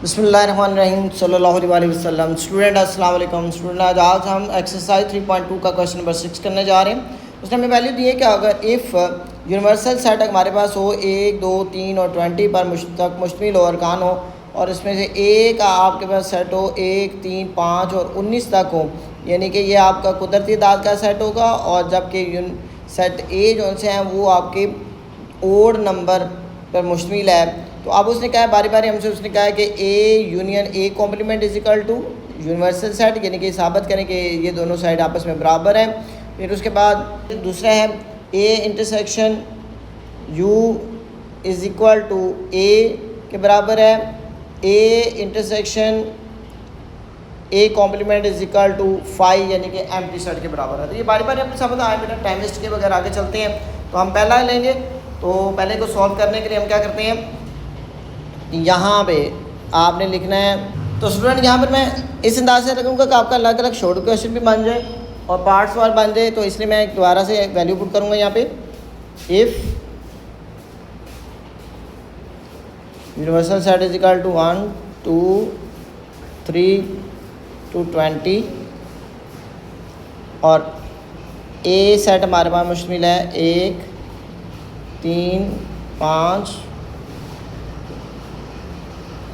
बिस्मिल्लाहिर्रहमानिर्रहीम सल्लल्लाहु अलैहि वसल्लम। स्टूडेंट अस्सलाम वालेकुम। स्टूडेंट आज हम एक्सरसाइज 3.2 का क्वेश्चन नंबर 6 करने जा रहे हैं। उसने हमें वैल्यू दी है कि अगर इफ़ यूनिवर्सल सेट हमारे पास हो 1, 2, 3 और 20 पर मुश्तमिल हो, अरकान हो, और इसमें से एक आपके पास सेट हो 1, 3, 5 और 19 तक हो, यानी कि ये आपका कुदरती तादाद का सेट होगा। और जबकि सेट ए जो से हैं वो आपके ओड नंबर पर मुश्तमिल है। तो अब उसने कहा है बारी बारी हमसे, उसने कहा है कि A union A complement is equal to universal set, यानी कि साबित करें कि ये दोनों साइड आपस में बराबर हैं। फिर उसके बाद दूसरा है A intersection U is equal to A के बराबर है, A intersection A complement is equal to 5 यानी कि एम्प्टी सेट के बराबर है। तो ये बारी बारी अपने सामने आए बेटा, टाइम वेस्ट के बगैर आगे चलते हैं। तो हम पहला लेंगे, तो पहले को सॉल्व करने के लिए हम क्या करते हैं, यहाँ पे आपने लिखना है। तो स्टूडेंट यहाँ पर मैं इस अंदाज से रखूँगा कि आपका अलग अलग शॉर्ट क्वेश्चन भी बन जाए और पार्ट्स वार बन जाए। तो इसलिए मैं दोबारा से वैल्यू पुट करूँगा यहाँ पे, if universal set is equal to 1, 2, 3 to 20 और ए सेट हमारे पास मुश्तमिल है 1, 3, 5,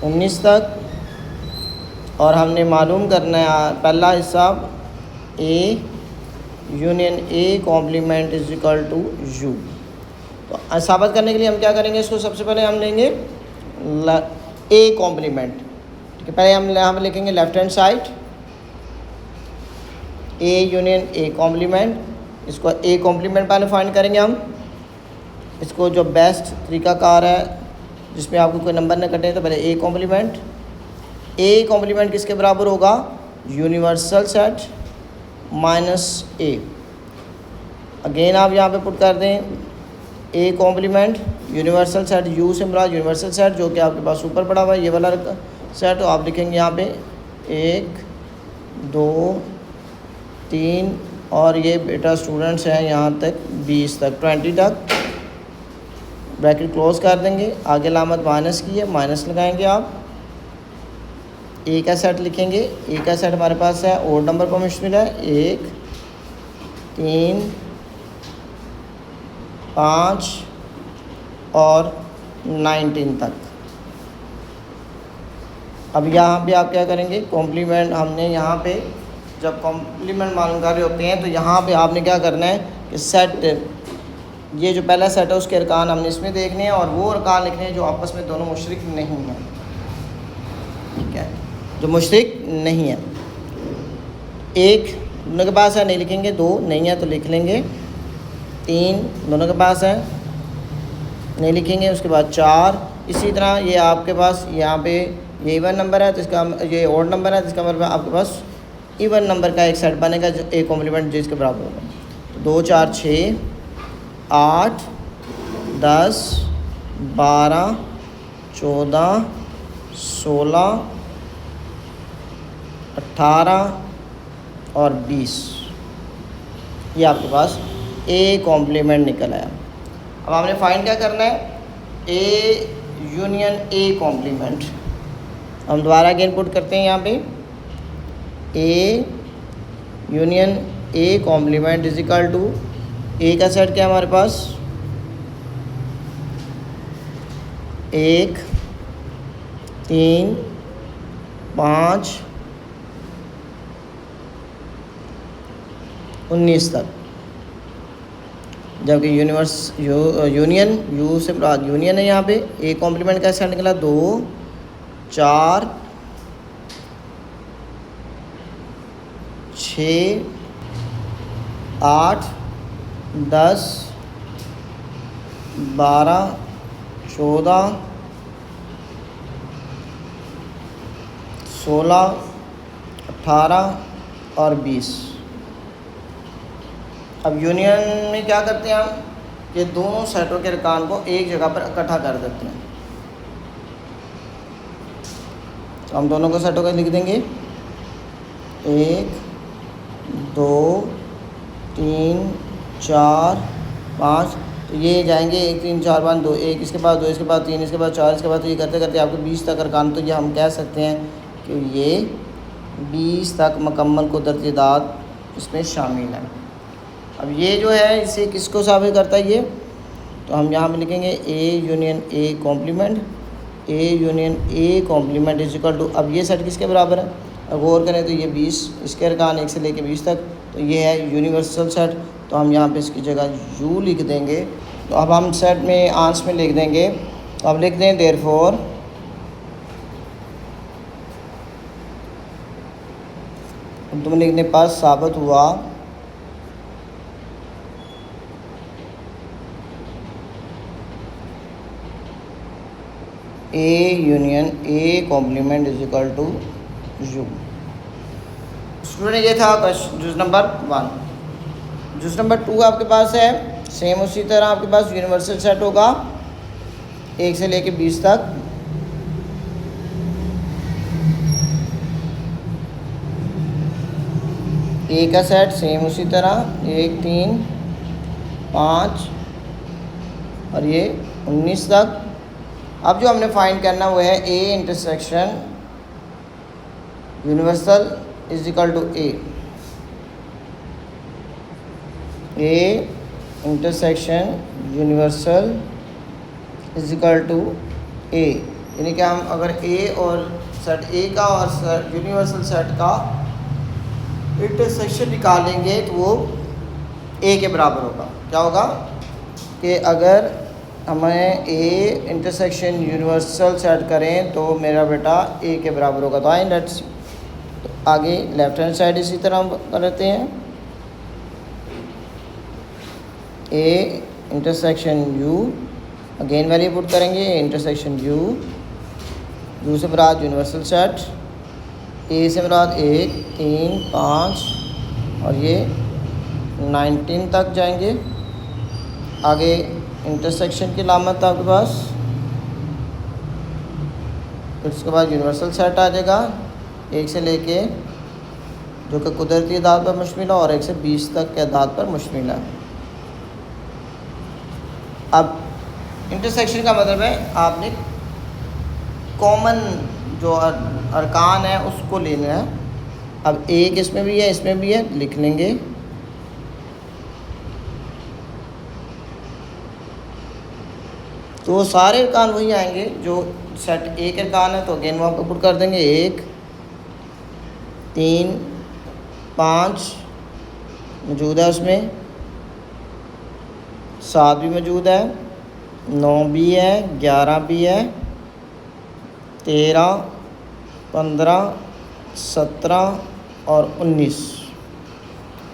19 तक। और हमने मालूम करना है पहला हिस्सा A union A complement is equal to U. तो साबित करने के लिए हम क्या करेंगे, इसको सबसे पहले हम लेंगे ए कॉम्प्लीमेंट। ठीक है, पहले हम यहाँ पर लिखेंगे left hand side A union A complement. इसको ए कॉम्प्लीमेंट पहले फाइंड करेंगे हम। इसको जो बेस्ट तरीकाकार है जिसमें आपको कोई नंबर न कटे, तो पहले ए कॉम्प्लीमेंट किसके बराबर होगा, universal set minus A. Again आप यहाँ पे पुट कर दें A complement universal set, U से मुराद यूनिवर्सल सेट जो कि आपके पास ऊपर पड़ा हुआ है ये वाला सेट। तो आप लिखेंगे यहाँ पे 1, 2, 3 और ये बेटा स्टूडेंट्स हैं यहाँ तक 20 तक 20 तक, ब्रैकेट क्लोज कर देंगे। आगे लामत माइनस की है, माइनस लगाएंगे आप। ए का सेट लिखेंगे, ए का सेट हमारे पास है ओड नंबर पर मुश्तमिल है 1, 3, 5 और 19 तक। अब यहाँ पे आप क्या करेंगे, कॉम्प्लीमेंट हमने यहाँ पे जब कॉम्प्लीमेंट मालूम कर रहे होते हैं तो यहाँ पे आपने क्या करना है कि सेट, ये जो पहला सेट है उसके अरकान हमने इसमें देखने हैं और वो अरकान लिखने हैं जो आपस में दोनों मुशरिक नहीं हैं। ठीक है, जो मुशरिक नहीं है। एक दोनों के पास है, नहीं लिखेंगे। 2 नहीं है तो लिख लेंगे। 3 दोनों के पास है, नहीं लिखेंगे। उसके बाद 4 इसी तरह ये आपके पास यहाँ पे ये इवन नंबर है तो इसका, ये ऑड नंबर है तो इसका मतलब आपके पास इवन नंबर का एक सेट बनेगा जो ए कॉम्प्लीमेंट जिसके बराबर होगा। तो 2, 4, 6, 8, 10, 12, 14, 16, 18 और 20 ये आपके पास ए कॉम्प्लीमेंट निकल आया। अब हमने फाइंड क्या करना है, ए यूनियन ए कॉम्प्लीमेंट। हम दोबारा अगेन पुट करते हैं यहाँ पे A union A complement is equal to A का सेट क्या है हमारे पास 1, 3, 5, 19 तक। जबकि यूनियन यू से यूनियन है यहाँ पे ए कॉम्प्लीमेंट का सेट निकला 2, 4, 6, 8, 10, 12, 14, 16, 18 और 20। अब यूनियन में क्या करते हैं हम कि दोनों सेटों के अरकान को एक जगह पर इकट्ठा कर देते हैं। तो हम दोनों को सेटों का लिख देंगे 1, 2, 3, 4, 5। तो ये जाएंगे 1 3 4 5 2, 1 इसके बाद 2 इसके बाद 3 इसके बाद 4 इसके बाद, तो ये करते करते आपको 20 तक अरकान, तो ये हम कह सकते हैं कि ये 20 तक मुकम्मल कुदरती दाद इसमें शामिल है। अब ये जो है इसे किसको साबित करता है ये, तो हम यहाँ पे लिखेंगे A union A complement, A union A complement is equal to, अब ये सेट किसके बराबर है, अब गौर करें तो ये 20 इसके अरकान 1 से लेके 20 तक, तो ये है यूनिवर्सल सेट। तो हम यहाँ पे इसकी जगह यू लिख देंगे। तो अब हम सेट में आंस में लिख देंगे, तो अब लिख दें देयरफॉर तुम लिखने पर साबित हुआ A union A complement is equal to U. Student ये था जुज़ नंबर 1। जुज़ नंबर 2 आपके पास है सेम उसी तरह आपके पास यूनिवर्सल सेट होगा 1 से लेके 20 तक। ए का सेट सेम उसी तरह 1 3 5 और ये 19 तक। अब जो हमने फाइंड करना वो है A intersection universal is equal to A intersection universal is equal to A, यानी कि हम अगर ए और सेट ए का और यूनिवर्सल सेट का इंटरसेक्शन निकालेंगे तो वो ए के बराबर होगा। क्या होगा कि अगर हमें ए इंटरसेक्शन यूनिवर्सल सेट करें तो मेरा बेटा ए के बराबर होगा। तो आए लेट्स आगे लेफ्ट हैंड साइड इसी तरह हम करते हैं, ए intersection you, again value put करेंगे इंटरसेक्शन यू से मुराद यूनिवर्सल सेट, ए से मुराद 1 3 5 और ये 19 तक जाएंगे। आगे इंटरसेक्शन की अलामत आपके पास, फिर उसके बाद यूनिवर्सल सेट आ जाएगा 1 से लेके जो कि कुदरती अदाद पर मुश्तमिल है और 1 से 20 तक के अदाद पर मुश्तमिल है। अब इंटरसेक्शन का मतलब है आपने कॉमन जो अरकान है उसको लेना है। अब एक इसमें भी है इसमें भी है, लिख लेंगे। तो सारे अरकान वही आएंगे जो सेट ए के अरकान है, तो अगेन वहाँ पर पुट कर देंगे 1 3 5 मौजूद है, उसमें 7 भी मौजूद है, 9 भी है, 11 भी है, 13 15 17 और 19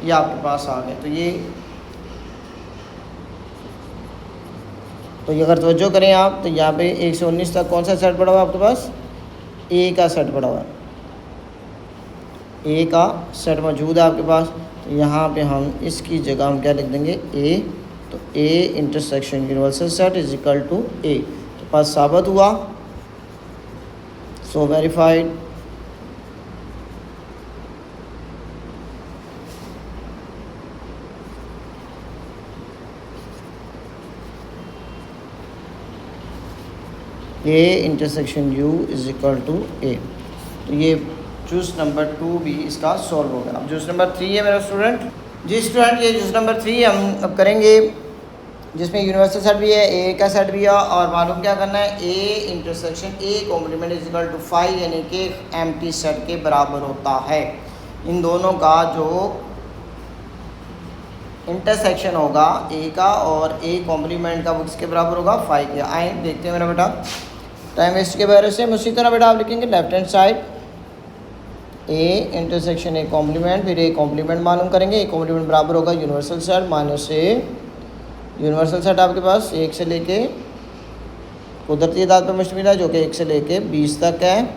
ये आपके पास आ गए। तो ये अगर तवज्जो करें आप तो यहाँ पे 1 से 19 तक कौन सा सेट पड़ा हुआ है आपके पास, ए का सेट पड़ा हुआ है, ए का सेट मौजूद है आपके पास। तो यहाँ पे हम इसकी जगह हम क्या लिख देंगे ए, तो A intersection universal set is equal to A. तो पास साबित हुआ, so verified. A intersection U is equal to A. तो ये जूस नंबर 2 भी इसका सॉल्व हो गया। अब जूस नंबर 3 है मेरा स्टूडेंट। जी स्टूडेंट, ये जूस नंबर 3 हम अब करेंगे जिसमें यूनिवर्सल सेट भी है, ए का सेट भी है और मालूम क्या करना है, A intersection A complement is equal to 5 यानी कि एम्प्टी सेट के बराबर होता है। इन दोनों का जो इंटरसेक्शन होगा ए का और ए कॉम्प्लीमेंट का वो किसके बराबर होगा, 5 के। आए देखते हैं मेरा बेटा, टाइम वेस्ट के वजह से उसी तरह बेटा आप लिखेंगे left hand side A intersection A complement, फिर ए कॉम्प्लीमेंट मालूम करेंगे। ए कॉम्प्लीमेंट बराबर होगा universal set minus A, universal set आपके पास 1 से लेके कुदरती अदाद पर मुश्तमिल है जो कि 1 से लेके 20 तक है,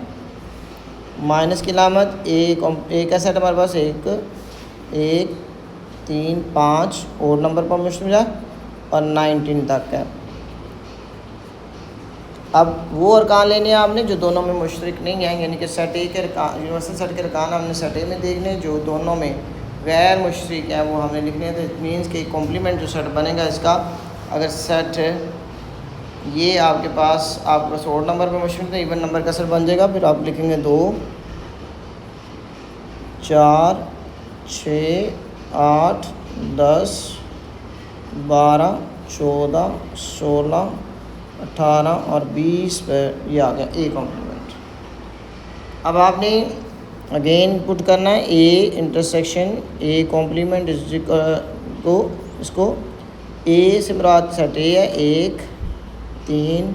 माइनस की अलामत ए का सेट हमारे पास 1 3 5 और नंबर पर मुश्तमिल है और 19 तक है। अब वो अरकान लेने हैं आपने जो दोनों में मुशतरक नहीं हैं, यानी कि सेट ए के अरकान यूनिवर्सल सेट के अरकान हमने सेट ए में देखने, जो दोनों में गैर मुशतरक हैं वो हमने लिखने हैं। तो इट मीन्स कि कॉम्प्लीमेंट जो सेट बनेगा इसका अगर सेट ये आपके पास ओड नंबर पे मुश्किल तो इवन नंबर का सेट बन जाएगा। फिर आप लिखेंगे 2 4 6 8 10 12 14 16 18 और 20 पे ये आ गया ए कॉम्प्लीमेंट। अब आपने अगेन पुट करना है ए इंटरसेक्शन ए कॉम्प्लीमेंट को इसको ए से मुराद सेट ए है 1 3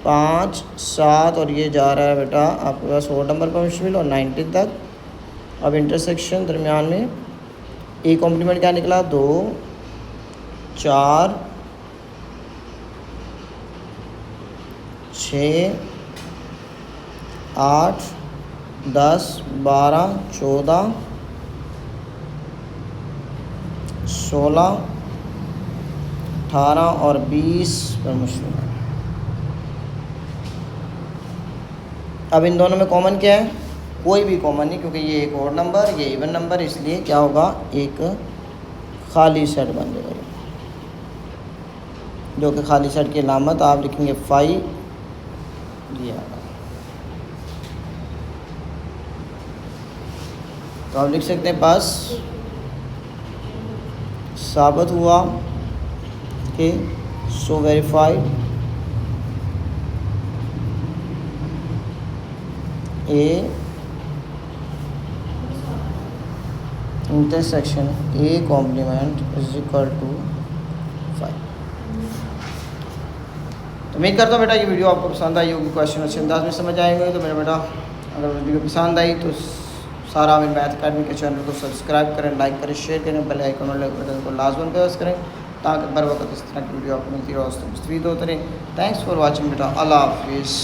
5 7 और ये जा रहा है बेटा आपके पास ओड नंबर पर मुश्किल और 19 तक। अब इंटरसेक्शन दरमियान में ए कॉम्प्लीमेंट क्या निकला 2 4 6 8 10 12 14 16 18 और 20 पर मुश्किल है। अब इन दोनों में कॉमन क्या है? कोई भी कॉमन नहीं, क्योंकि ये एक ओड नंबर ये इवन नंबर, इसलिए क्या होगा एक खाली सेट बन जाएगा, जो कि खाली सेट की अलामत आप लिखेंगे 5 दिया। तो आप लिख सकते हैं पास साबित हुआ कि so verified A intersection A complement is equal to 5। तो उम्मीद करता हूँ बेटा ये वीडियो आपको पसंद आई होगी, क्वेश्चन अच्छे अंदाज में समझ आएंगे। तो मेरा बेटा अगर वीडियो पसंद आई तो सारा आमिर मैथ अकेडमी के चैनल को सब्सक्राइब करें, लाइक करें, शेयर करें, बेल आइकन और बटन को लाजमन प्रेस करें ताकि बर वक्त इस तरह की वीडियो आपको मिलती रहे और मुस्तफीद होते रहें। थैंक्स फॉर वॉचिंग बेटा, अल्लाह हाफिज़।